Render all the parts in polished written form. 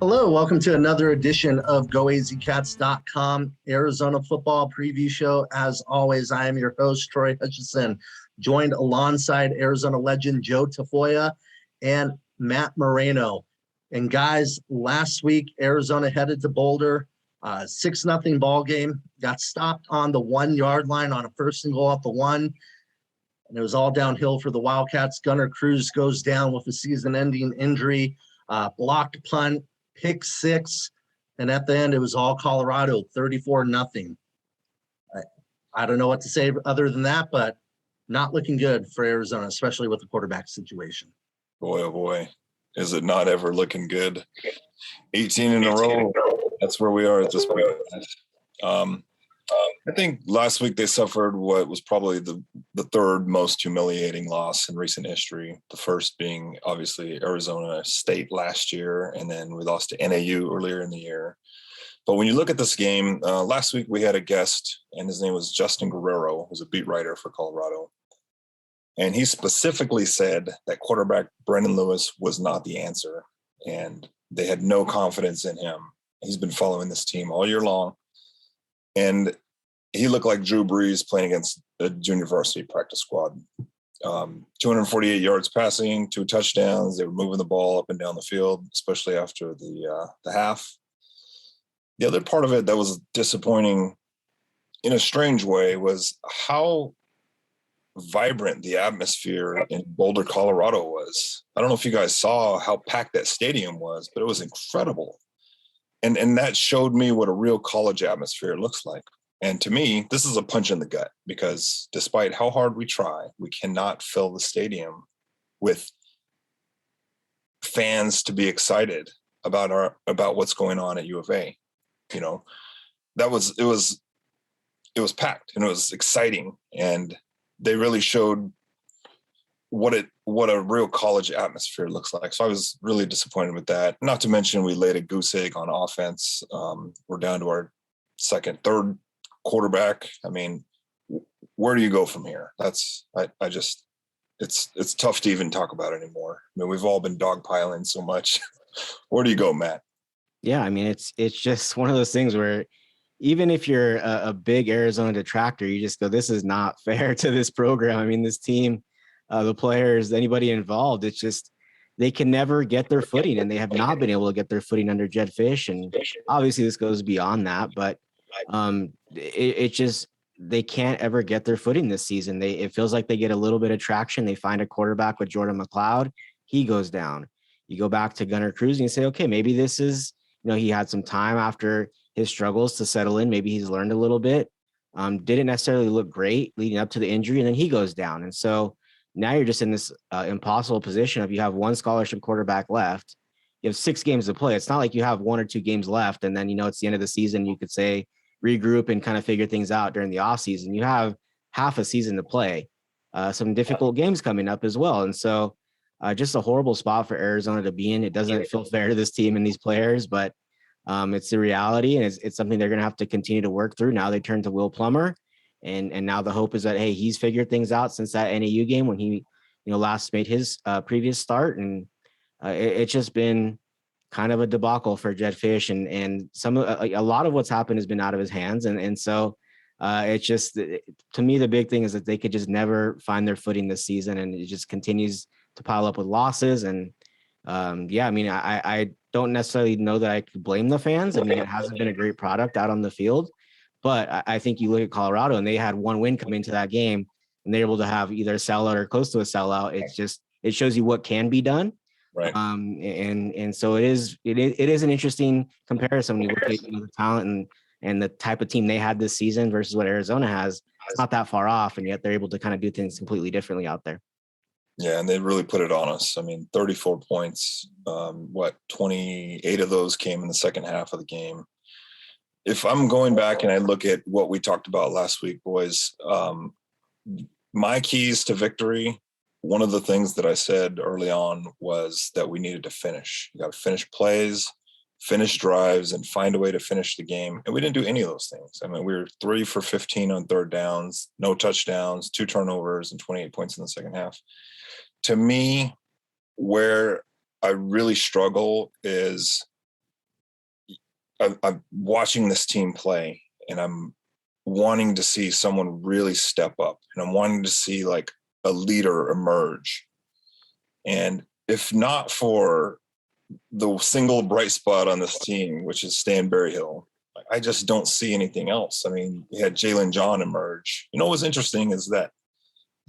Hello, welcome to another edition of GOAZCATS.com Arizona football preview show. As always, I am your host, Troy Hutchison, joined alongside Arizona legend Joe Tafoya and Matt Moreno. And guys, last week, Arizona headed to Boulder, 6-0 ball game, got stopped on the 1-yard line on a first and goal off the one. And it was all downhill for the Wildcats. Gunnar Cruz goes down with a season-ending injury, blocked punt, pick six, and at the end it was all Colorado, 34-0. I don't know what to say other than that, but not looking good for Arizona, especially with the quarterback situation. Boy, oh boy, is it not ever looking good. 18 in a row. That's where we are at this point. I think last week they suffered what was probably the third most humiliating loss in recent history. The first being obviously Arizona State last year, and then we lost to NAU earlier in the year. But when you look at this game, last week we had a guest, and his name was Justin Guerrero, who's a beat writer for Colorado. And he specifically said that quarterback Brendan Lewis was not the answer, and they had no confidence in him. He's been following this team all year long. And he looked like Drew Brees playing against the junior varsity practice squad. 248 yards passing, 2 touchdowns. They were moving the ball up and down the field, especially after the half. The other part of it that was disappointing in a strange way was how vibrant the atmosphere in Boulder, Colorado was. I don't know if you guys saw how packed that stadium was, but it was incredible. And that showed me what a real college atmosphere looks like. And to me, this is a punch in the gut, because despite how hard we try, we cannot fill the stadium with fans to be excited about what's going on at U of A. You know, it was packed and it was exciting, and they really showed what a real college atmosphere looks like. So I was really disappointed with that. Not to mention we laid a goose egg on offense. We're down to our third quarterback. I mean, where do you go from here? It's tough to even talk about anymore. I mean, we've all been dogpiling so much. Where do you go, Matt? Yeah, I mean, it's just one of those things where even if you're a big Arizona detractor, you just go, this is not fair to this program. I mean, this team, the players, anybody involved, it's just they can never get their footing, and they have not been able to get their footing under Jedd Fisch. And obviously this goes beyond that, but it just, they can't ever get their footing this season. It feels like they get a little bit of traction. They find a quarterback with Jordan McLeod. He goes down. You go back to Gunnar Cruz and you say, okay, maybe this is, he had some time after his struggles to settle in. Maybe he's learned a little bit. Didn't necessarily look great leading up to the injury, and then he goes down. And so now you're just in this impossible position of, you have one scholarship quarterback left. You have 6 games to play. It's not like you have 1 or 2 games left, and then, it's the end of the season. You could say regroup and kind of figure things out during the off season. You have half a season to play, some difficult games coming up as well. And so just a horrible spot for Arizona to be in. It doesn't feel fair to this team and these players, but it's the reality, and it's something they're going to have to continue to work through. Now they turn to Will Plummer, and now the hope is that, hey, he's figured things out since that NAU game when he, last made his previous start, and it's just been kind of a debacle for Jedd Fisch, and a lot of what's happened has been out of his hands, and so it's just, to me, the big thing is that they could just never find their footing this season, and it just continues to pile up with losses. And I mean, I don't necessarily know that I could blame the fans. I mean, it hasn't been a great product out on the field, but I think you look at Colorado, and they had 1 win come into that game, and they're able to have either a sellout or close to a sellout. It shows you what can be done. Right. And so it is an interesting comparison when you look at the talent and the type of team they had this season versus what Arizona has. It's not that far off, and yet they're able to kind of do things completely differently out there. Yeah, and they really put it on us. I mean, 34 points, 28 of those came in the second half of the game. If I'm going back and I look at what we talked about last week, boys, my keys to victory, one of the things that I said early on was that we needed to finish. You got to finish plays, finish drives, and find a way to finish the game. And we didn't do any of those things. I mean, we were 3 for 15 on third downs, no touchdowns, 2 turnovers, and 28 points in the second half. To me, where I really struggle is I'm watching this team play, and I'm wanting to see someone really step up, and I'm wanting to see like a leader emerge. And if not for the single bright spot on this team, which is Stan Berryhill, I just don't see anything else. I mean, we had Jalen John emerge. You know, what's interesting is that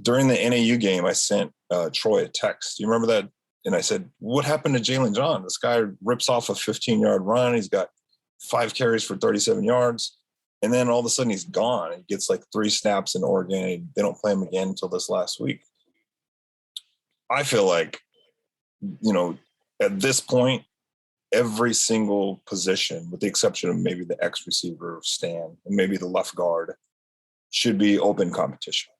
during the NAU game, I sent Troy a text. You remember that? And I said, what happened to Jalen John? This guy rips off a 15-yard run. He's got 5 carries for 37 yards. And then all of a sudden he's gone. He gets like 3 snaps in Oregon. They don't play him again until this last week. I feel like, you know, at this point, every single position, with the exception of maybe the X receiver, Stan, and maybe the left guard, should be open competition.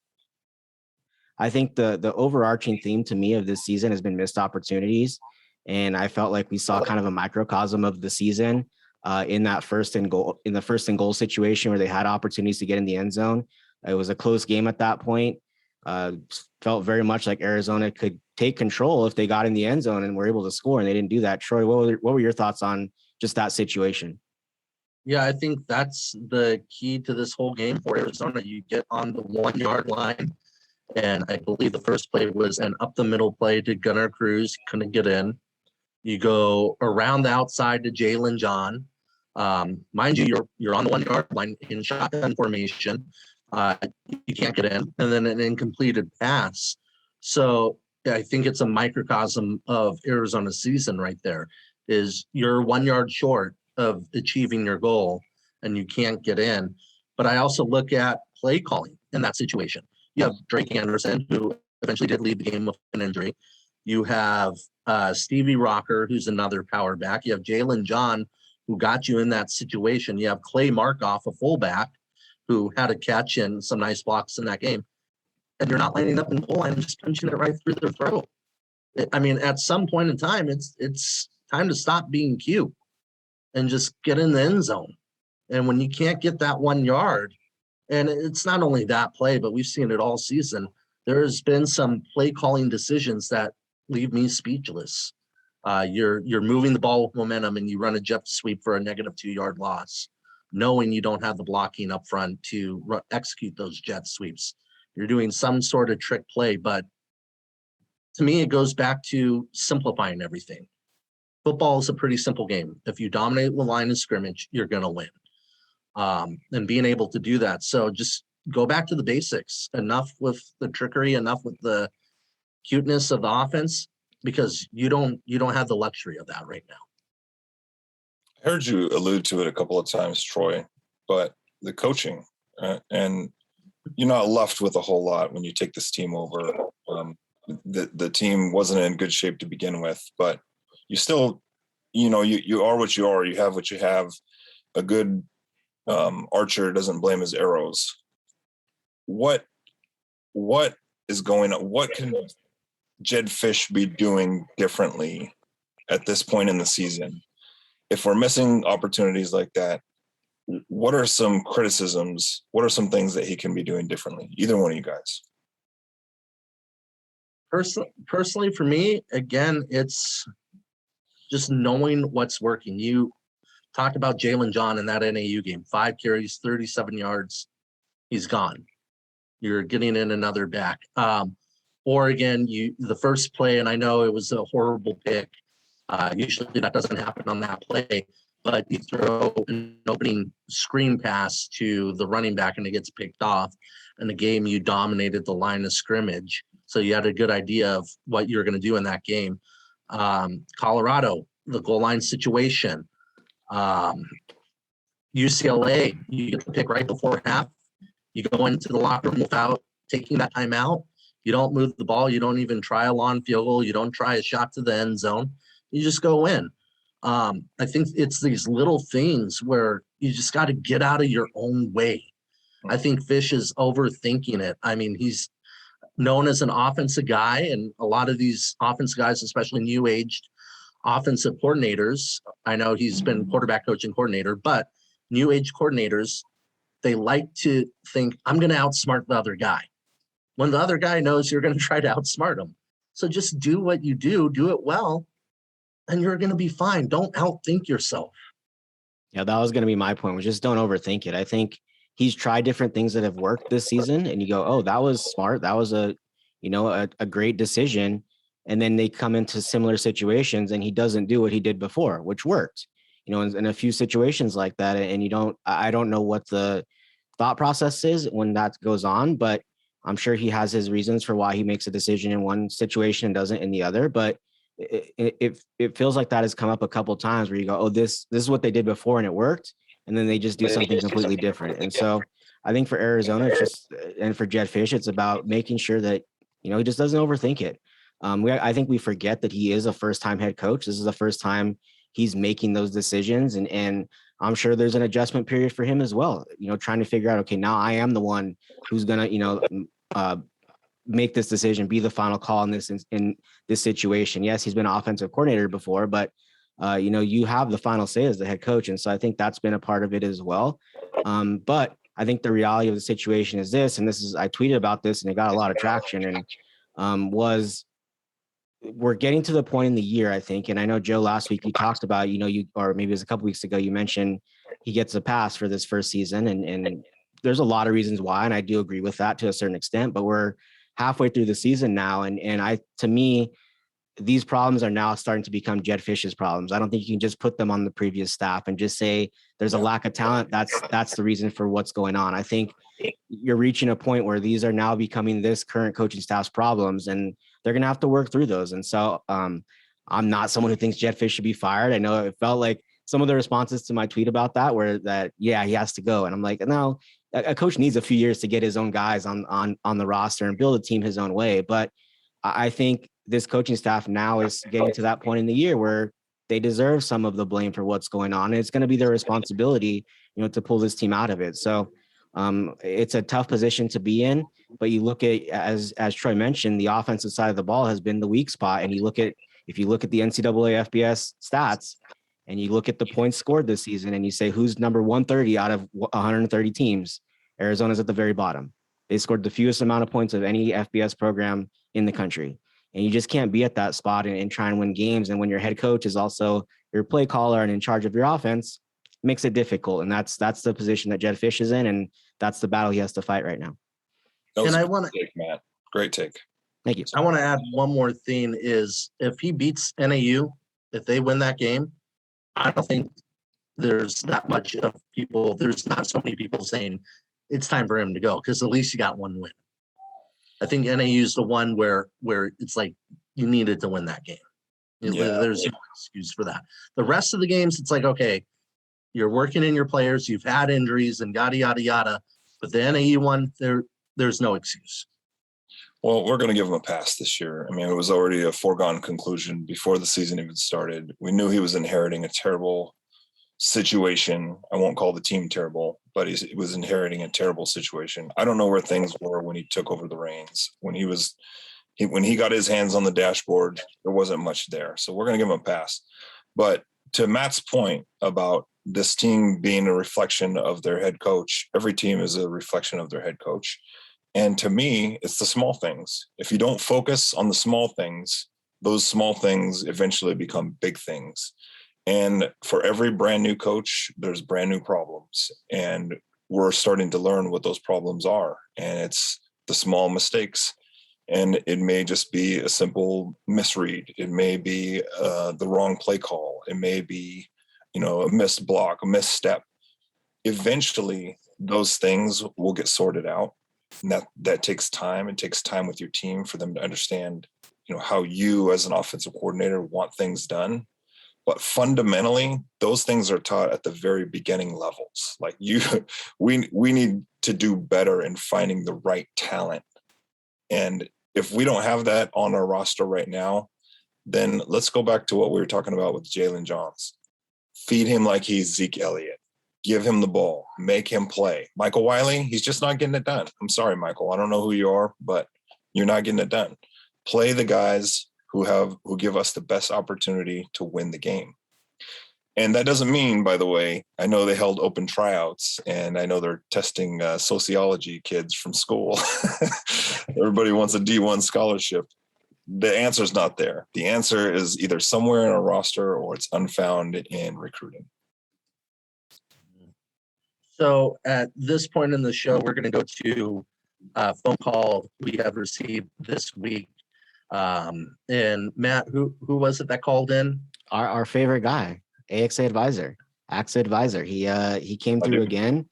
I think the overarching theme to me of this season has been missed opportunities. And I felt like we saw kind of a microcosm of the season in the first and goal situation where they had opportunities to get in the end zone. It was a close game at that point. Felt very much like Arizona could take control if they got in the end zone and were able to score, and they didn't do that. Troy, what were your thoughts on just that situation? Yeah, I think that's the key to this whole game for Arizona. You get on the 1-yard line, and I believe the first play was an up the middle play to Gunnar Cruz, couldn't get in. You go around the outside to Jalen John. Mind you, you're on the 1-yard line in shotgun formation. You can't get in, and then an incompleted pass. So I think it's a microcosm of Arizona's season right there. Is you're 1 yard short of achieving your goal, and you can't get in. But I also look at play calling in that situation. You have Drake Anderson, who eventually did lead the game with an injury. You have Stevie Rocker, who's another power back. You have Jalen John, who got you in that situation. You have Clay Markoff, a fullback, who had a catch and some nice blocks in that game. And you're not lining up in the goal line and just punching it right through their throat. I mean, at some point in time, it's time to stop being cute and just get in the end zone. And when you can't get that 1 yard, and it's not only that play, but we've seen it all season, there's been some play calling decisions that leave me speechless. You're moving the ball with momentum, and you run a jet sweep for a negative 2 yard loss, knowing you don't have the blocking up front to execute those jet sweeps. You're doing some sort of trick play, but to me, it goes back to simplifying everything. Football is a pretty simple game. If you dominate the line of scrimmage, you're going to win. And being able to do that. So just go back to the basics. Enough with the trickery, enough with the cuteness of the offense, because you don't have the luxury of that right now. I heard you allude to it a couple of times, Troy, but the coaching, and you're not left with a whole lot when you take this team over. The team wasn't in good shape to begin with, but you still, you know, you are what you are. You have what you have. A good archer doesn't blame his arrows. What is going on? What can Jedd Fisch be doing differently at this point in the season? If we're missing opportunities like that, what are some criticisms? What are some things that he can be doing differently? Either one of you guys. Personally, for me, again, it's just knowing what's working. You talked about Jalen John in that NAU game, 5 carries, 37 yards. He's gone. You're getting in another back. Oregon, the first play, and I know it was a horrible pick. Usually that doesn't happen on that play, but you throw an opening screen pass to the running back and it gets picked off. In the game, you dominated the line of scrimmage. So you had a good idea of what you're going to do in that game. Colorado, the goal line situation. UCLA, you get the pick right before half. You go into the locker room without taking that time out. You don't move the ball. You don't even try a long field goal. You don't try a shot to the end zone. You just go in. I think it's these little things where you just got to get out of your own way. I think Fisch is overthinking it. I mean, he's known as an offensive guy, and a lot of these offensive guys, especially new-aged offensive coordinators, I know he's been quarterback coaching coordinator, but new-age coordinators, they like to think, I'm going to outsmart the other guy, when the other guy knows you're going to try to outsmart him. So just do what you do it well, and you're going to be fine. Don't outthink yourself. Yeah, that was going to be my point, was just don't overthink it. I think he's tried different things that have worked this season, and you go, oh, that was smart. That was a great decision. And then they come into similar situations and he doesn't do what he did before, which worked, in a few situations like that. And I don't know what the thought process is when that goes on, but I'm sure he has his reasons for why he makes a decision in one situation and doesn't in the other. But it feels like that has come up a couple of times where you go, oh, this is what they did before and it worked, and then they just do something completely different. And so I think for Arizona, it's just, and for Jed Fish, it's about making sure that he just doesn't overthink it. I think we forget that he is a first-time head coach. This is the first time he's making those decisions, and I'm sure there's an adjustment period for him as well. Trying to figure out, okay, now I am the one who's gonna make this decision, be the final call in this situation. Yes, he's been an offensive coordinator before, but you have the final say as the head coach. And so I think that's been a part of it as well. But I think the reality of the situation is this, and I tweeted about this and it got a lot of traction, and was we're getting to the point in the year, I think. And I know, Joe, last week you talked about, or maybe it was a couple weeks ago, you mentioned he gets a pass for this first season. And there's a lot of reasons why. And I do agree with that to a certain extent, but we're halfway through the season now. And to me, these problems are now starting to become Jed Fish's problems. I don't think you can just put them on the previous staff and just say there's a lack of talent. That's the reason for what's going on. I think you're reaching a point where these are now becoming this current coaching staff's problems, and they're going to have to work through those. And so I'm not someone who thinks Jed Fish should be fired. I know it felt like some of the responses to my tweet about that were that, yeah, he has to go. And I'm like, no, a coach needs a few years to get his own guys on the roster and build a team his own way. But I think this coaching staff now is getting to that point in the year where they deserve some of the blame for what's going on. And it's going to be their responsibility, to pull this team out of it. So it's a tough position to be in, but you look at, as Troy mentioned, the offensive side of the ball has been the weak spot. And if you look at the NCAA FBS stats and you look at the points scored this season and you say, who's number 130 out of 130 teams, Arizona's at the very bottom. They scored the fewest amount of points of any FBS program in the country. And you just can't be at that spot and try and win games. And when your head coach is also your play caller and in charge of your offense, it makes it difficult. And that's the position that Jed Fish is in. And that's the battle he has to fight right now. And I want to take, Matt. Great take. Thank you. I want to add one more thing is if he beats NAU, if they win that game, I don't think there's that much of people. There's not so many people saying it's time for him to go, because at least you got one win. I think NAU is the one where it's like you needed to win that game. There's no excuse for that. The rest of the games, it's like, okay, you're working in your players, you've had injuries and yada, yada, yada. But the NAU one, there's no excuse. Well, we're going to give him a pass this year. I mean, it was already a foregone conclusion before the season even started. We knew he was inheriting a terrible situation. I won't call the team terrible, but he was inheriting a terrible situation. I don't know where things were when he took over the reins. When he got his hands on the dashboard, there wasn't much there. So we're going to give him a pass. But to Matt's point about this team being a reflection of their head coach, every team is a reflection of their head coach. And to me, it's the small things. If you don't focus on the small things, those small things eventually become big things. And for every brand new coach, there's brand new problems. And we're starting to learn what those problems are. And it's the small mistakes. And it may just be a simple misread. It may be the wrong play call. It may be, a missed block, a misstep. Eventually, those things will get sorted out. And that takes time. It takes time with your team for them to understand, how you as an offensive coordinator want things done. But fundamentally, those things are taught at the very beginning levels. Like we need to do better in finding the right talent. And if we don't have that on our roster right now, then let's go back to what we were talking about with Jalen Johns. Feed him like he's Zeke Elliott. Give him the ball. Make him play. Michael Wiley, he's just not getting it done. I'm sorry, Michael. I don't know who you are, but you're not getting it done. Play the guys who give us the best opportunity to win the game. And that doesn't mean, by the way, I know they held open tryouts and I know they're testing sociology kids from school. Everybody wants a D1 scholarship. The answer is not there. The answer is either somewhere in a roster or it's unfound in recruiting. So at this point in the show, we're going to go to a phone call we have received this week. And Matt, who was it that called in? Our favorite guy, AXA advisor. He came through again.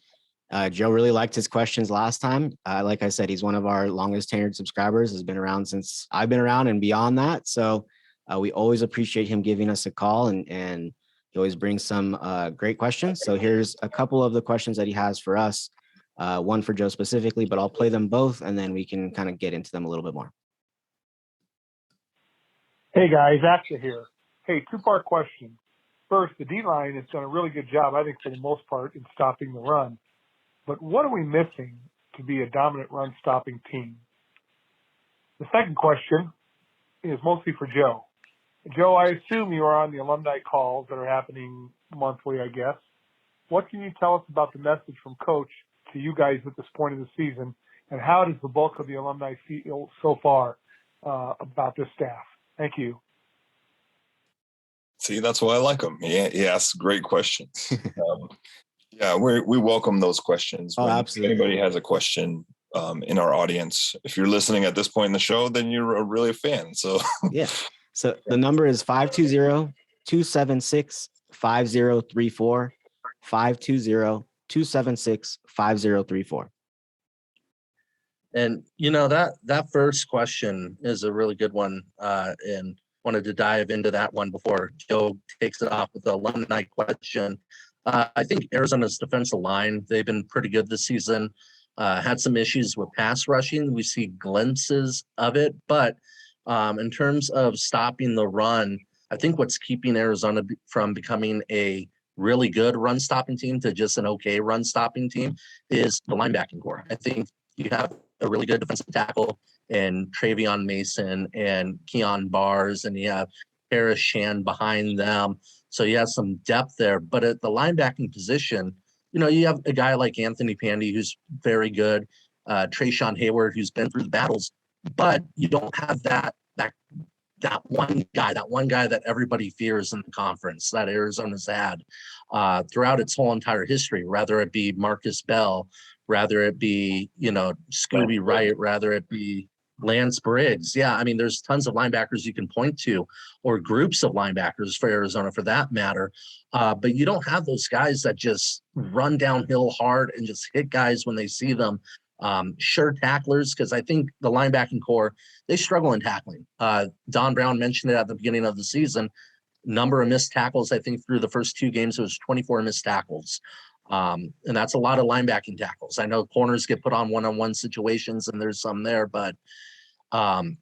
Joe really liked his questions last time. Like I said, he's one of our longest tenured subscribers, has been around since I've been around and beyond that. So we always appreciate him giving us a call, and he always brings some great questions. So here's a couple of the questions that he has for us, one for Joe specifically, but I'll play them both and then we can kind of get into them a little bit more. Hey guys, AXA here. Hey, two-part question. First, the D-line has done a really good job, I think, for the most part, in stopping the run. But what are we missing to be a dominant run-stopping team? The second question is mostly for Joe. Joe, I assume you are on the alumni calls that are happening monthly, I guess. What can you tell us about the message from Coach to you guys at this point in the season, and how does the bulk of the alumni feel so far about this staff? Thank you. See, that's why I like him. He asks great questions. Yeah, we welcome those questions. Oh, When absolutely. anybody has a question in our audience, if you're listening at this point in the show, then you're really a fan. So Yeah. So the number is 520-276-5034, 520-276-5034. And that first question is a really good one, and wanted to dive into that one before Joe takes it off with the alumni question. I think Arizona's defensive line, they've been pretty good this season. Had some issues with pass rushing. We see glimpses of it, but in terms of stopping the run, I think what's keeping Arizona from becoming a really good run stopping team to just an okay run stopping team is the linebacking core. I think you have a really good defensive tackle and Travion Mason and Keon Bars, and you have Harris Shan behind them. So you have some depth there. But at the linebacking position, you have a guy like Anthony Pandy, who's very good, Trayshawn Hayward, who's been through the battles, but you don't have that one guy that everybody fears in the conference that Arizona's had throughout its whole entire history, rather it be Marcus Bell, rather it be, Scooby Wright, rather it be Lance Briggs. Yeah, I mean, there's tons of linebackers you can point to, or groups of linebackers for Arizona for that matter. But you don't have those guys that just run downhill hard and just hit guys when they see them. Sure tacklers, because I think the linebacking core, they struggle in tackling. Don Brown mentioned it at the beginning of the season. Number of missed tackles, I think through the first two games, it was 24 missed tackles. And that's a lot of linebacking tackles. I know corners get put on one-on-one situations and there's some there, but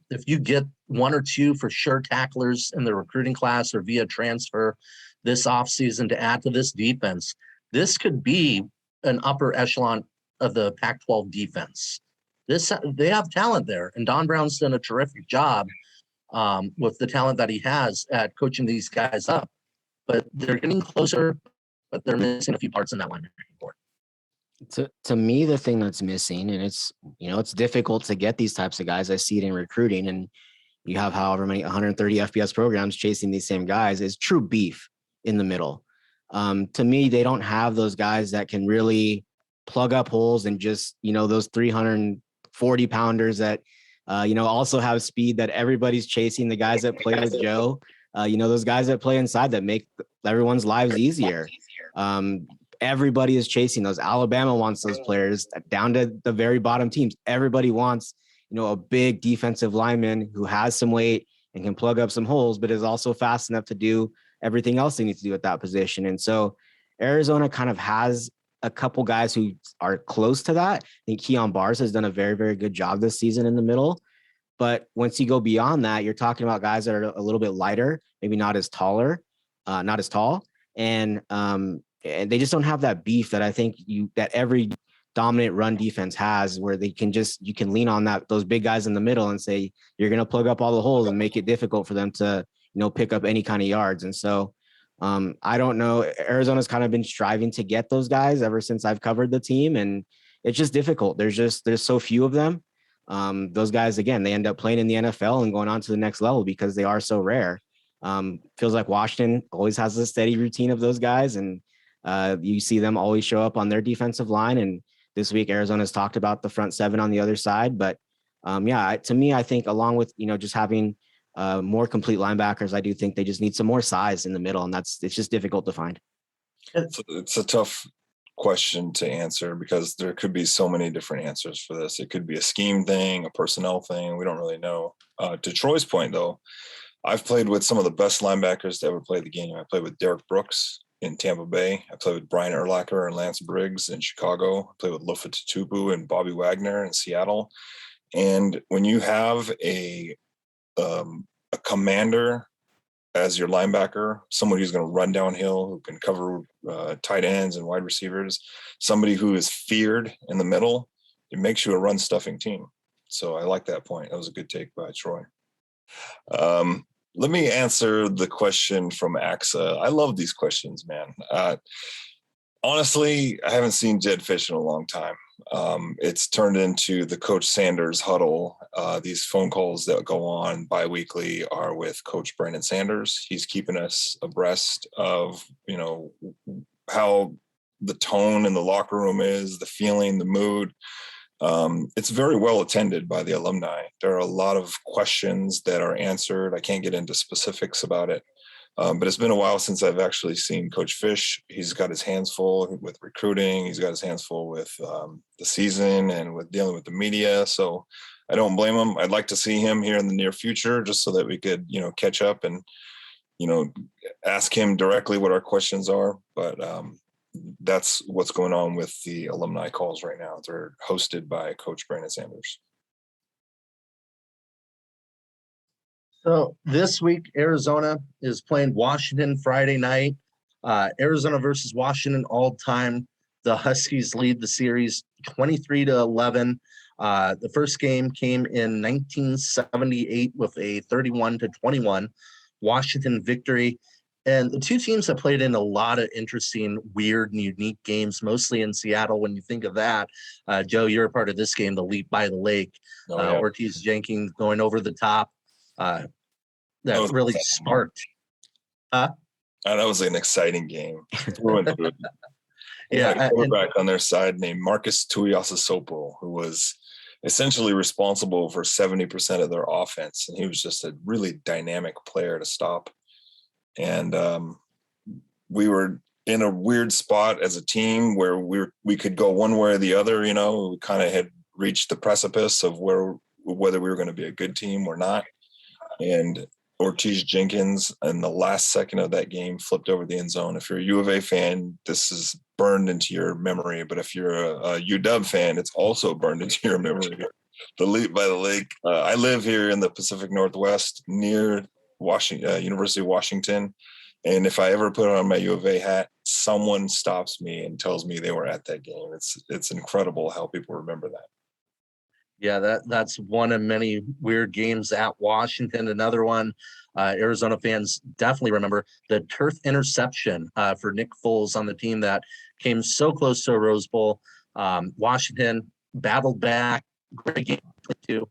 if you get one or two for sure tacklers in the recruiting class or via transfer this offseason to add to this defense, this could be an upper echelon of the Pac-12 defense. They have talent there, and Don Brown's done a terrific job with the talent that he has at coaching these guys up. But they're getting closer, but they're missing a few parts in that linebacking core. To me, the thing that's missing, and it's difficult to get these types of guys. I see it in recruiting, and you have however many 130 FBS programs chasing these same guys, is true beef in the middle. To me, they don't have those guys that can really plug up holes and just, those 340 pounders that, also have speed that everybody's chasing, the guys that play with Joe, those guys that play inside that make everyone's lives easier. Everybody is chasing those. Alabama wants those players down to the very bottom teams. Everybody wants, a big defensive lineman who has some weight and can plug up some holes, but is also fast enough to do everything else they need to do at that position. And so Arizona kind of has a couple guys who are close to that. I think Keon Bars has done a very, very good job this season in the middle. But once you go beyond that, you're talking about guys that are a little bit lighter, maybe not as tall. And they just don't have that beef that I think that every dominant run defense has, where you can lean on those big guys in the middle and say, you're going to plug up all the holes and make it difficult for them to, pick up any kind of yards. And so I don't know. Arizona's kind of been striving to get those guys ever since I've covered the team, and it's just difficult. There's so few of them. Those guys, again, they end up playing in the NFL and going on to the next level because they are so rare. Feels like Washington always has a steady routine of those guys, and You see them always show up on their defensive line. And this week, Arizona's talked about the front seven on the other side. But to me, I think along with, just having more complete linebackers, I do think they just need some more size in the middle. And it's just difficult to find. It's a tough question to answer because there could be so many different answers for this. It could be a scheme thing, a personnel thing. We don't really know. To Troy's point, though, I've played with some of the best linebackers to ever play the game. I played with Derek Brooks in Tampa Bay. I played with Brian Urlacher and Lance Briggs in Chicago. I played with Lufa Tutupu and Bobby Wagner in Seattle. And when you have a commander as your linebacker, somebody who's going to run downhill, who can cover tight ends and wide receivers, somebody who is feared in the middle, it makes you a run stuffing team. So I like that point. That was a good take by Troy. Let me answer the question from AXA. I love these questions, man. Honestly, I haven't seen Jed Fish in a long time. It's turned into the Coach Sanders huddle. These phone calls that go on biweekly are with Coach Brandon Sanders. He's keeping us abreast of, how the tone in the locker room is, the feeling, the mood. It's very well attended by the alumni. There are a lot of questions that are answered. I can't get into specifics about it. But it's been a while since I've actually seen Coach Fish. He's got his hands full with recruiting. He's got his hands full with the season and with dealing with the media. So I don't blame him. I'd like to see him here in the near future just so that we could, catch up and, ask him directly what our questions are. But that's what's going on with the alumni calls right now. They're hosted by Coach Brandon Sanders. So this week, Arizona is playing Washington Friday night. Arizona versus Washington all time. The Huskies lead the series 23-11. The first game came in 1978 with a 31-21 Washington victory. And the two teams have played in a lot of interesting, weird, and unique games, mostly in Seattle. When you think of that, Joe, you're a part of this game, the Leap by the Lake. Ortiz Jenkins going over the top. That really sparked. That was an exciting game. Yeah, a quarterback on their side named Marcus Tuiasosopo, who was essentially responsible for 70% of their offense, and he was just a really dynamic player to stop. And we were in a weird spot as a team where we could go one way or the other. We kind of had reached the precipice of whether we were going to be a good team or not. And Ortiz Jenkins in the last second of that game flipped over the end zone. If you're a U of A fan, this is burned into your memory. But if you're a UW fan, it's also burned into your memory. The Leap by the Lake. I live here in the Pacific Northwest near University of Washington. And if I ever put on my U of A hat, someone stops me and tells me they were at that game. It's incredible how people remember that. Yeah, that's one of many weird games at Washington. Another one, Arizona fans definitely remember the turf interception for Nick Foles on the team that came so close to a Rose Bowl. Washington battled back. Great game too.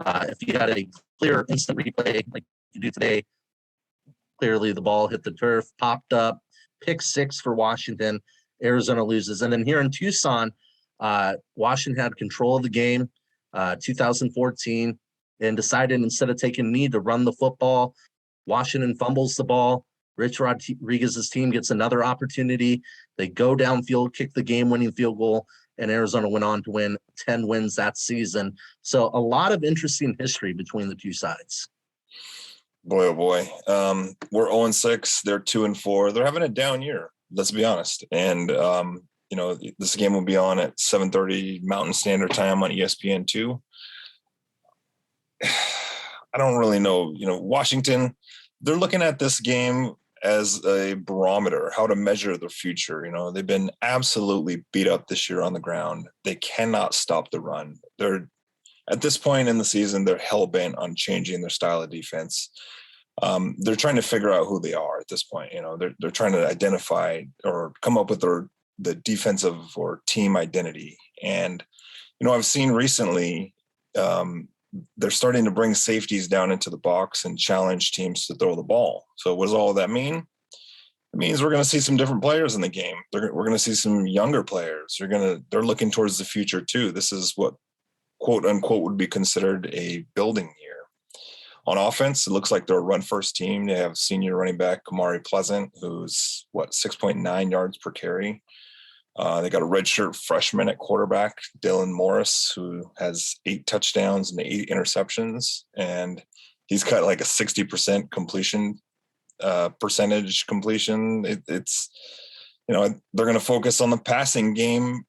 If you had a clear instant replay like you do today, clearly the ball hit the turf, popped up, pick six for Washington. Arizona loses. And then here in Tucson, Washington had control of the game. 2014, and decided instead of taking a knee to run the football. Washington fumbles the ball. Rich Rodriguez's team gets another opportunity. They go downfield, kick the game-winning field goal, and Arizona went on to win 10 wins that season. So a lot of interesting history between the two sides. Boy, oh boy. We're 0-6. They're 2-4. They're having a down year, let's be honest. And this game will be on at 7:30 Mountain Standard Time on ESPN2. I don't really know. Washington, they're looking at this game as a barometer, how to measure their future. They've been absolutely beat up this year on the ground. They cannot stop the run. They're at this point in the season, they're hell-bent on changing their style of defense. They're trying to figure out who they are at this point. They're trying to identify or come up with the defensive or team identity. And, I've seen recently they're starting to bring safeties down into the box and challenge teams to throw the ball. So what does all of that mean? it means we're going to see some different players in the game. We're going to see some younger players. They're looking towards the future too. This is what quote unquote would be considered a building year. On offense, it looks like they're a run-first team. They have senior running back Kamari Pleasant, who's 6.9 yards per carry. They got a redshirt freshman at quarterback, Dylan Morris, who has 8 touchdowns and 8 interceptions, and he's got like a 60% completion percentage completion. It's they're going to focus on the passing game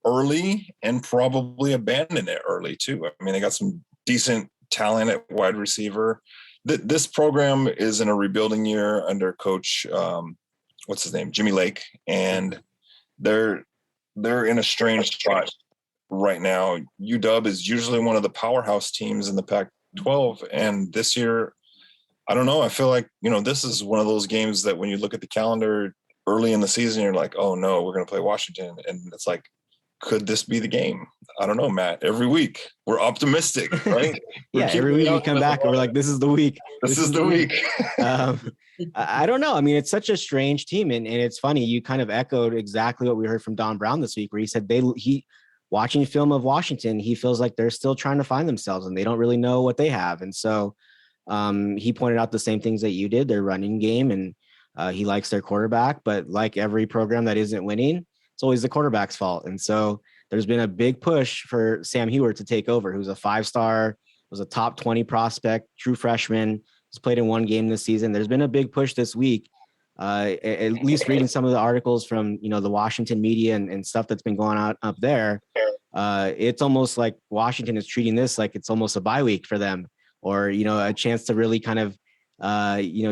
early and probably abandon it early too. I mean, they got some decent talent at wide receiver. This program is in a rebuilding year under coach, what's his name? Jimmy Lake. And they're in a strange spot right now. UW is usually one of the powerhouse teams in the Pac-12. And this year, I don't know. I feel like, this is one of those games that when you look at the calendar early in the season, you're like, oh no, we're going to play Washington. And it's like, could this be the game? I don't know, Matt. Every week we're optimistic, right? Yeah, every week we come back and we're like, this is the week. This is the week. I don't know. I mean, it's such a strange team. And it's funny. You kind of echoed exactly what we heard from Don Brown this week, where he said he watching film of Washington, he feels like they're still trying to find themselves and they don't really know what they have. And so he pointed out the same things that you did, their running game, and he likes their quarterback. But like every program that isn't winning, it's always the quarterback's fault. And so there's been a big push for Sam Heward to take over, who's a 5-star, was a top 20 prospect, true freshman, has played in 1 game this season. There's been a big push this week, at least reading some of the articles from, the Washington media and stuff that's been going on up there. It's almost like Washington is treating this like it's almost a bye week for them, or, a chance to really kind of,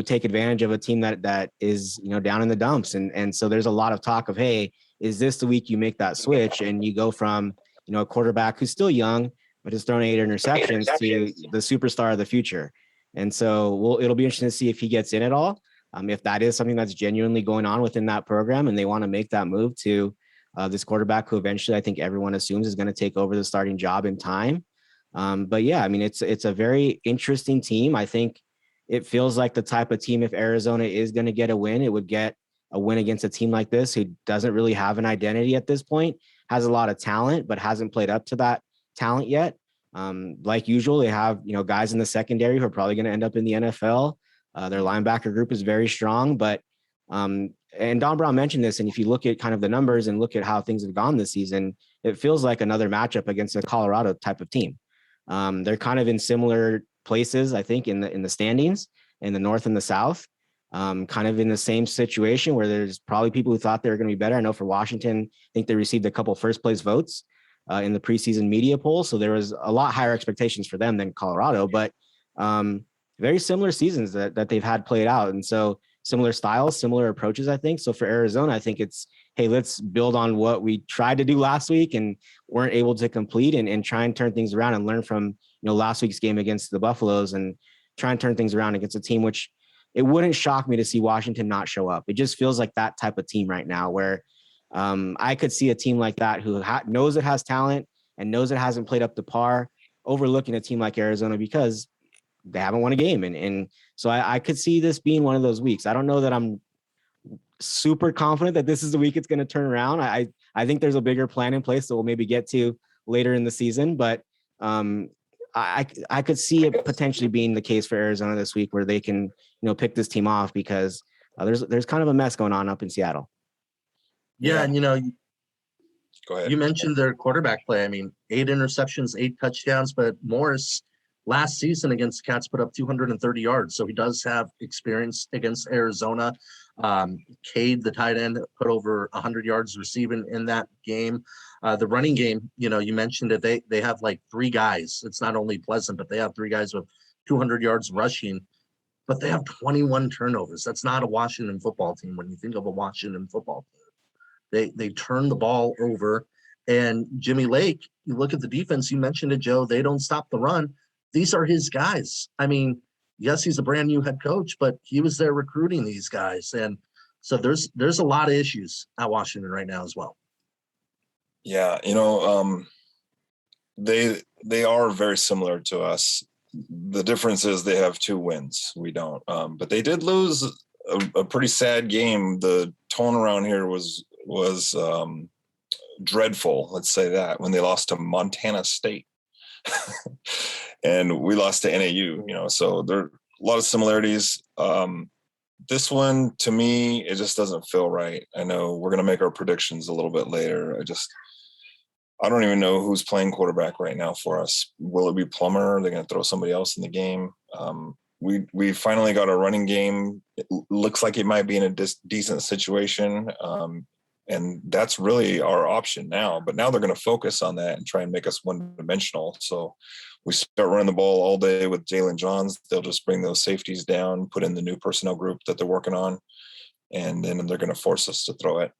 take advantage of a team that is, down in the dumps. And so there's a lot of talk of, hey, is this the week you make that switch and you go from, a quarterback who's still young, but has thrown 8 interceptions to the superstar of the future. And so it'll be interesting to see if he gets in at all. If that is something that's genuinely going on within that program and they want to make that move to this quarterback who eventually I think everyone assumes is going to take over the starting job in time. But yeah, I mean, it's a very interesting team. I think it feels like the type of team, if Arizona is going to get a win, it would get a win against a team like this who doesn't really have an identity at this point, has a lot of talent, but hasn't played up to that talent yet. Like usual, they have, guys in the secondary who are probably going to end up in the NFL. Their linebacker group is very strong, but and Don Brown mentioned this. And if you look at kind of the numbers and look at how things have gone this season, it feels like another matchup against a Colorado type of team. They're kind of in similar places, I think, in the standings in the North and the South. Kind of in the same situation where there's probably people who thought they were going to be better. I know for Washington, I think they received a couple first place votes in the preseason media poll. So there was a lot higher expectations for them than Colorado, but very similar seasons that they've had played out. And so similar styles, similar approaches, I think. So for Arizona, I think it's, hey, let's build on what we tried to do last week and weren't able to complete and try and turn things around and learn from, last week's game against the Buffaloes and try and turn things around against a team, which it wouldn't shock me to see Washington not show up. It just feels like that type of team right now where I could see a team like that who knows it has talent and knows it hasn't played up to par, overlooking a team like Arizona because they haven't won a game. And so I could see this being one of those weeks. I don't know that I'm super confident that this is the week it's going to turn around. I think there's a bigger plan in place that we'll maybe get to later in the season, but I could see it potentially being the case for Arizona this week where they can, pick this team off because there's kind of a mess going on up in Seattle. Yeah. And, Go ahead. You mentioned their quarterback play. I mean, 8 interceptions, 8 touchdowns, but Morris last season against the Cats put up 230 yards. So he does have experience against Arizona. Cade, the tight end, put over 100 yards receiving in that game. The running game, you mentioned that they have like 3 guys. It's not only Pleasant, but they have 3 guys with 200 yards rushing, but they have 21 turnovers. That's not a Washington football team. When you think of a Washington football team, they turn the ball over. And Jimmy Lake, you look at the defense, you mentioned it, Joe, they don't stop the run. These are his guys. I mean, yes, he's a brand new head coach, but he was there recruiting these guys. And so there's a lot of issues at Washington right now as well. Yeah. They are very similar to us. The difference is they have 2 wins. We don't. But they did lose a pretty sad game. The tone around here was dreadful. Let's say that, when they lost to Montana State. And we lost to NAU, so there are a lot of similarities. This one, to me, it just doesn't feel right. I know we're going to make our predictions a little bit later. I don't even know who's playing quarterback right now for us. Will it be Plummer? Are they going to throw somebody else in the game? We finally got a running game. It looks like it might be in a decent situation. And that's really our option now. But now they're going to focus on that and try and make us one-dimensional. So we start running the ball all day with Jalen Johns. They'll just bring those safeties down, put in the new personnel group that they're working on, and then they're going to force us to throw it.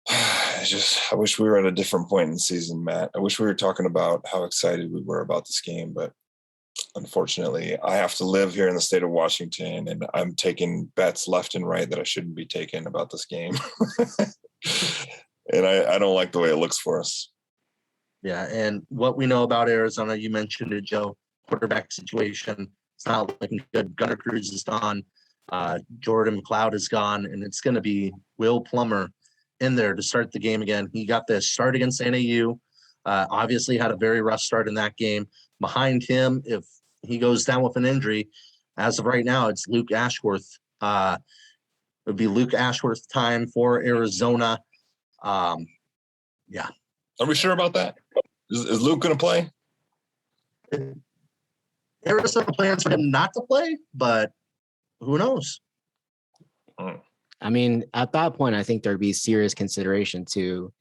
I wish we were at a different point in the season, Matt. I wish we were talking about how excited we were about this game, but unfortunately, I have to live here in the state of Washington, and I'm taking bets left and right that I shouldn't be taking about this game. And I don't like the way it looks for us. Yeah, and what we know about Arizona, you mentioned it, Joe, quarterback situation. It's not looking good. Gunnar Cruz is gone. Jordan McLeod is gone, and it's going to be Will Plummer in there to start the game again. He got the start against NAU. Obviously had a very rough start in that game. Behind him, if he goes down with an injury, as of right now, it's Luke Ashworth. It would be Luke Ashworth time for Arizona. Yeah. Are we sure about that? Is Luke going to play? Arizona plans for him not to play, but who knows? I mean, at that point, I think there'd be serious consideration to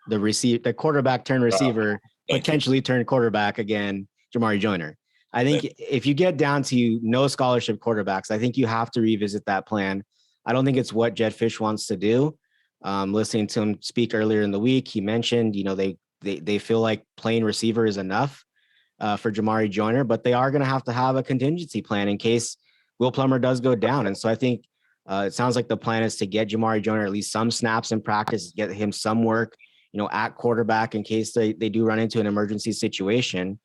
the quarterback turned receiver, potentially turned quarterback again, Jamari Joyner. I think if you get down to no scholarship quarterbacks, I think you have to revisit that plan. I don't think it's what Jed Fish wants to do. Listening to him speak earlier in the week, he mentioned, they feel like playing receiver is enough for Jamari Joyner, but they are going to have a contingency plan in case Will Plummer does go down. And so I think it sounds like the plan is to get Jamari Joyner at least some snaps in practice, get him some work, at quarterback in case they do run into an emergency situation.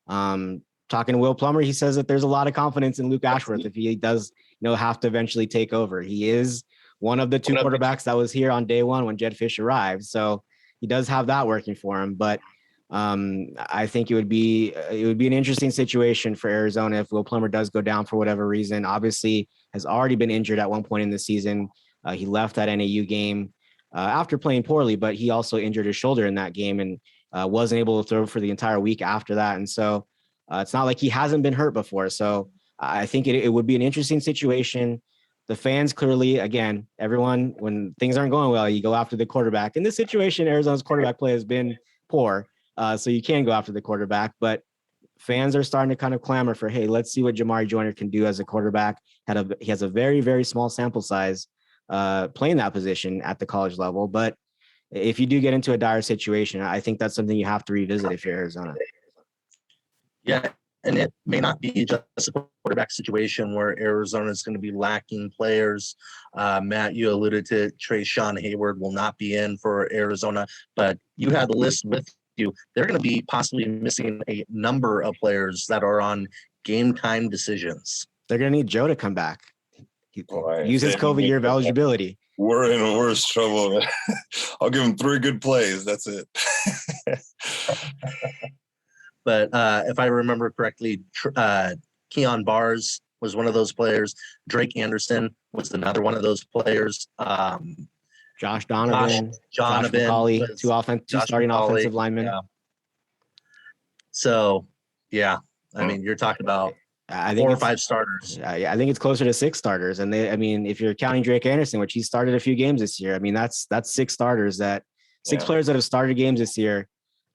Talking to Will Plummer, he says that there's a lot of confidence in Luke Ashworth if he does, have to eventually take over. He is one of the two quarterbacks that was here on day one when Jed Fish arrived. So he does have that working for him. But I think it would be an interesting situation for Arizona if Will Plummer does go down for whatever reason. Obviously, has already been injured at one point in the season. He left that NAU game after playing poorly, but he also injured his shoulder in that game and wasn't able to throw for the entire week after that. And so it's not like he hasn't been hurt before. So I think it would be an interesting situation. The fans clearly, again, everyone, when things aren't going well, you go after the quarterback. In this situation, Arizona's quarterback play has been poor. So you can go after the quarterback, but fans are starting to kind of clamor for, hey, let's see what Jamari Joyner can do as a quarterback. He has a very, very small sample size playing that position at the college level. But if you do get into a dire situation, I think that's something you have to revisit if you're Arizona. Yeah, and it may not be just a quarterback situation where Arizona is going to be lacking players. Matt, you alluded to Trayshawn Hayward will not be in for Arizona, but you had the list with you. They're going to be possibly missing a number of players that are on game time decisions. They're going to need Joe to come back. Right. Use his COVID year of eligibility. We're in worse trouble. I'll give him 3 good plays. That's it. But if I remember correctly, Keon Bars was one of those players. Drake Anderson was another one of those players. Josh Donovan, Josh McCauley, two starting offensive linemen. Yeah. So, yeah, I mean, you're talking about I think 4 or 5 starters. Yeah, I think it's closer to 6 starters. And if you're counting Drake Anderson, which he started a few games this year, I mean, that's 6 starters six players that have started games this year.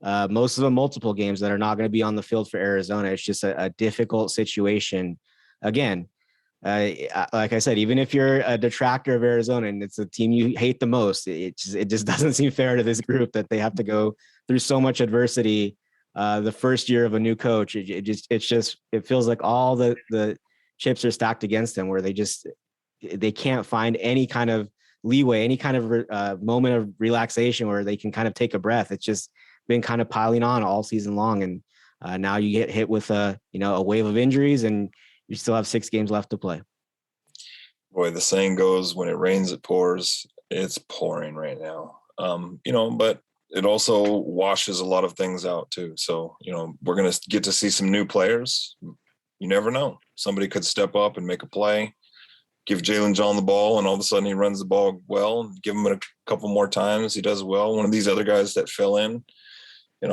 Most of them multiple games that are not going to be on the field for Arizona. It's just a difficult situation. Again, like I said, even if you're a detractor of Arizona and it's a team you hate the most, it just doesn't seem fair to this group that they have to go through so much adversity. The first year of a new coach, it feels like all the chips are stacked against them, where they can't find any kind of leeway, any kind of moment of relaxation where they can kind of take a breath. It's just been kind of piling on all season long, and now you get hit with a wave of injuries, and you still have 6 games left to play. Boy, the saying goes, when it rains, it pours. It's pouring right now. But it also washes a lot of things out too. So, we're going to get to see some new players. You never know. Somebody could step up and make a play, give Jalen John the ball, and all of a sudden he runs the ball well. Give him a couple more times, he does well. One of these other guys that fill in, there's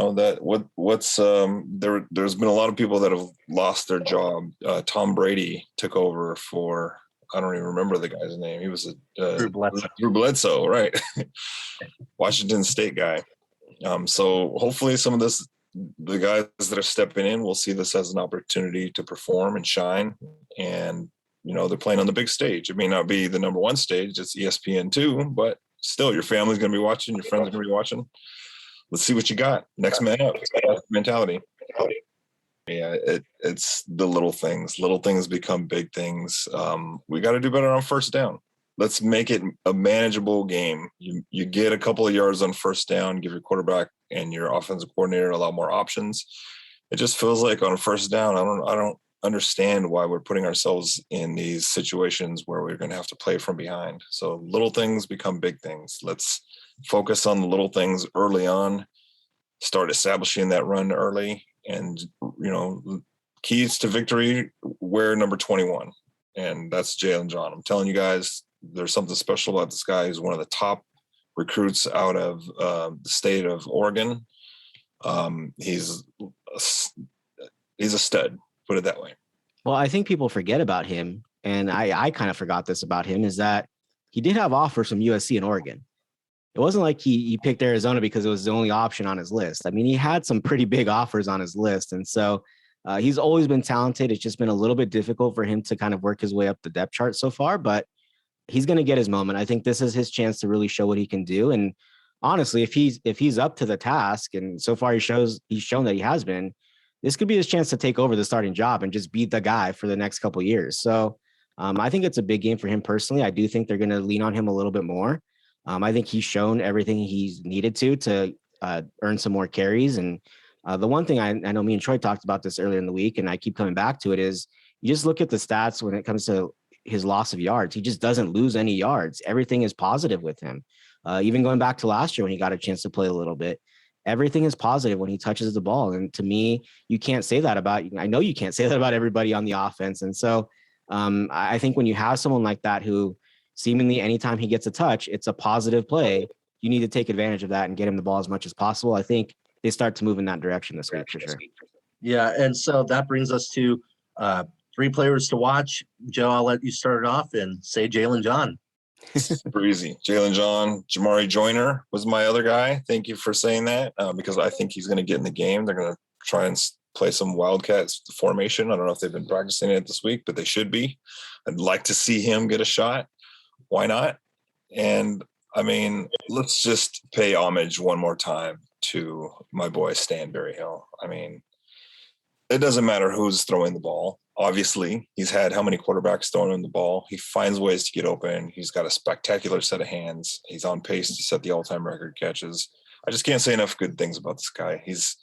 been a lot of people that have lost their job. Tom Brady took over for, I don't even remember the guy's name. He was Drew Bledsoe, right? Washington State guy. So hopefully some of the guys that are stepping in will see this as an opportunity to perform and shine. And, they're playing on the big stage. It may not be the number one stage, it's ESPN2, but still your family's going to be watching, your friends are going to be watching. Let's see what you got. Next man up. Mentality. Yeah, it's the little things. Little things become big things. We got to do better on first down. Let's make it a manageable game. You get a couple of yards on first down, give your quarterback and your offensive coordinator a lot more options. It just feels like on first down, I don't understand why we're putting ourselves in these situations where we're going to have to play from behind. So little things become big things. Let's focus on the little things early on, start establishing that run early, and, keys to victory, wear number 21. And that's Jalen John. I'm telling you guys, there's something special about this guy. He's one of the top recruits out of the state of Oregon. He's a stud, put it that way. Well, I think people forget about him, and I kind of forgot this about him, is that he did have offers from USC and Oregon. It wasn't like he picked Arizona because it was the only option on his list. I mean, he had some pretty big offers on his list. And so he's always been talented. It's just been a little bit difficult for him to kind of work his way up the depth chart so far, but he's going to get his moment. I think this is his chance to really show what he can do. And honestly, if he's up to the task, and so far he's shown that he has been, this could be his chance to take over the starting job and just be the guy for the next couple of years. So I think it's a big game for him personally. I do think they're going to lean on him a little bit more. I think he's shown everything he's needed to earn some more carries. And the one thing I know me and Troy talked about this earlier in the week, and I keep coming back to it, is you just look at the stats when it comes to his loss of yards. He just doesn't lose any yards. Everything is positive with him. Even going back to last year when he got a chance to play a little bit, everything is positive when he touches the ball. And to me, you can't say that about, I know you can't say that about everybody on the offense. And so I think when you have someone like that who seemingly anytime he gets a touch, it's a positive play, you need to take advantage of that and get him the ball as much as possible. I think they start to move in that direction this week for sure. Yeah, and so that brings us to 3 players to watch. Joe, I'll let you start it off and say Jalen John. Super easy. Jalen John, Jamari Joyner was my other guy. Thank you for saying that because I think he's going to get in the game. They're going to try and play some Wildcats formation. I don't know if they've been practicing it this week, but they should be. I'd like to see him get a shot. Why not? And I mean, let's just pay homage one more time to my boy Stan Berryhill. I mean, it doesn't matter who's throwing the ball. Obviously, he's had how many quarterbacks throwing him the ball. He finds ways to get open. He's got a spectacular set of hands. He's on pace to set the all-time record catches. I just can't say enough good things about this guy. He's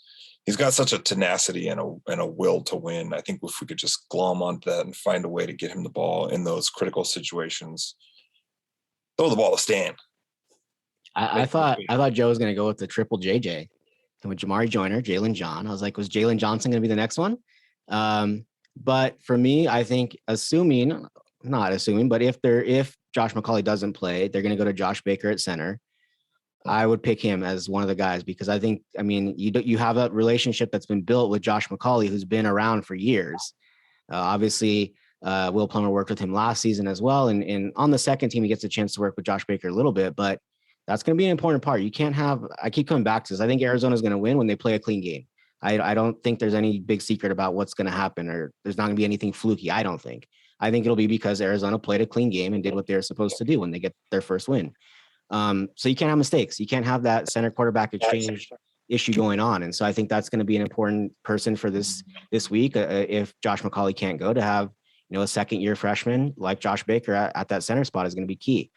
got such a tenacity and a will to win. I think if we could just glom onto that and find a way to get him the ball in those critical situations, throw the ball to Stan. I thought Joe was going to go with the triple JJ and with Jamari Joyner, Jalen John. I was like, was Jalen Johnson going to be the next one? But for me, I think not assuming, but if Josh McCauley doesn't play, they're going to go to Josh Baker at center. I would pick him as one of the guys because I think, I mean, you have a relationship that's been built with Josh McCauley, who's been around for years. Obviously, Will Plummer worked with him last season as well. And on the second team, he gets a chance to work with Josh Baker a little bit, but that's going to be an important part. You can't have, I keep coming back to this. I think Arizona's going to win when they play a clean game. I don't think there's any big secret about what's going to happen, or there's not going to be anything fluky. I don't think. I think it'll be because Arizona played a clean game and did what they're supposed to do when they get their first win. So you can't have mistakes. You can't have that center quarterback exchange issue going on. And so I think that's going to be an important person for this week. If Josh McCauley can't go, to have, a second year freshman like Josh Baker at that center spot is going to be key.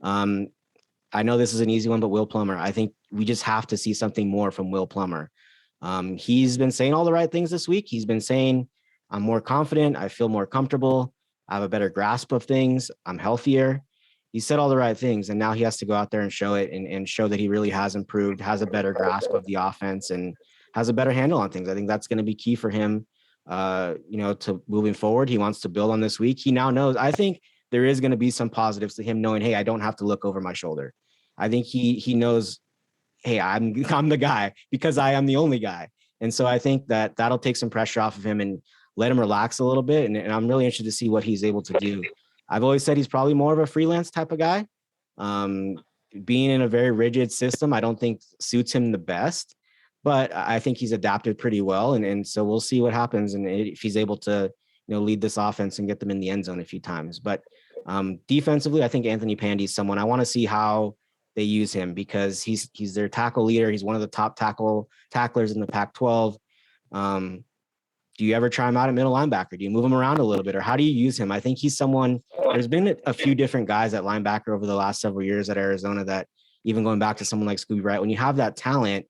I know this is an easy one, but Will Plummer, I think we just have to see something more from Will Plummer. He's been saying all the right things this week. He's been saying, I'm more confident. I feel more comfortable. I have a better grasp of things. I'm healthier. He said all the right things, and now he has to go out there and show it and show that he really has improved, has a better grasp of the offense, and has a better handle on things. I think that's going to be key for him, to moving forward. He wants to build on this week. He now knows. I think there is going to be some positives to him knowing, hey, I don't have to look over my shoulder. I think he knows, hey, I'm the guy because I am the only guy. And so I think that that'll take some pressure off of him and let him relax a little bit. And I'm really interested to see what he's able to do. I've always said he's probably more of a freelance type of guy. Being in a very rigid system, I don't think suits him the best, but I think he's adapted pretty well. And so we'll see what happens. And if he's able to, lead this offense and get them in the end zone a few times. But defensively, I think Anthony Pandy is someone I want to see how they use him, because he's their tackle leader. He's one of the top tacklers in the Pac-12. Do you ever try him out at middle linebacker? Do you move him around a little bit, or how do you use him? I think he's someone, there's been a few different guys at linebacker over the last several years at Arizona that, even going back to someone like Scooby Wright, when you have that talent,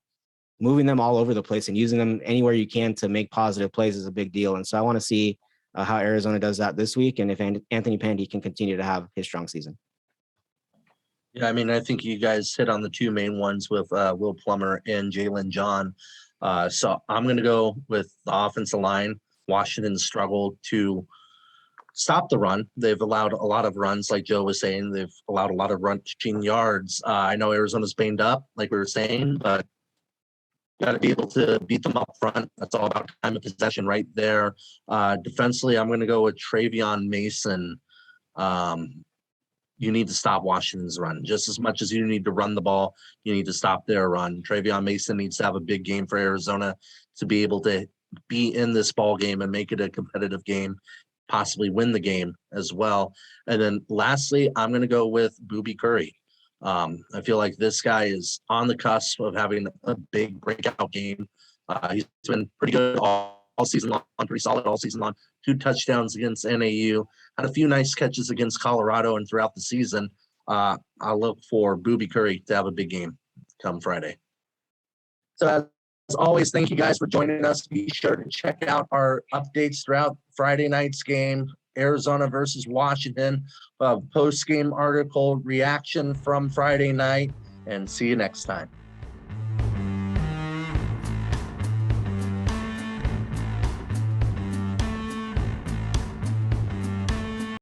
moving them all over the place and using them anywhere you can to make positive plays is a big deal. And so I want to see how Arizona does that this week, and if Anthony Pandy can continue to have his strong season. Yeah, I mean, I think you guys hit on the two main ones with Will Plummer and Jalen John. So I'm going to go with the offensive line. Washington struggled to stop the run. They've allowed a lot of runs, like Joe was saying. They've allowed a lot of rushing yards. I know Arizona's banged up, like we were saying, but you got to be able to beat them up front. That's all about time of possession right there. Defensively, I'm going to go with Travion Mason. You need to stop Washington's run. Just as much as you need to run the ball, you need to stop their run. Travion Mason needs to have a big game for Arizona to be able to be in this ball game and make it a competitive game, possibly win the game as well. And then lastly, I'm going to go with Booby Curry. I feel like this guy is on the cusp of having a big breakout game. He's been pretty good all season long, pretty solid all season long. 2 touchdowns against NAU, had a few nice catches against Colorado and throughout the season. I'll look for Booby Curry to have a big game come Friday. So as always, thank you guys for joining us. Be sure to check out our updates throughout Friday night's game, Arizona versus Washington, post-game article reaction from Friday night, and see you next time.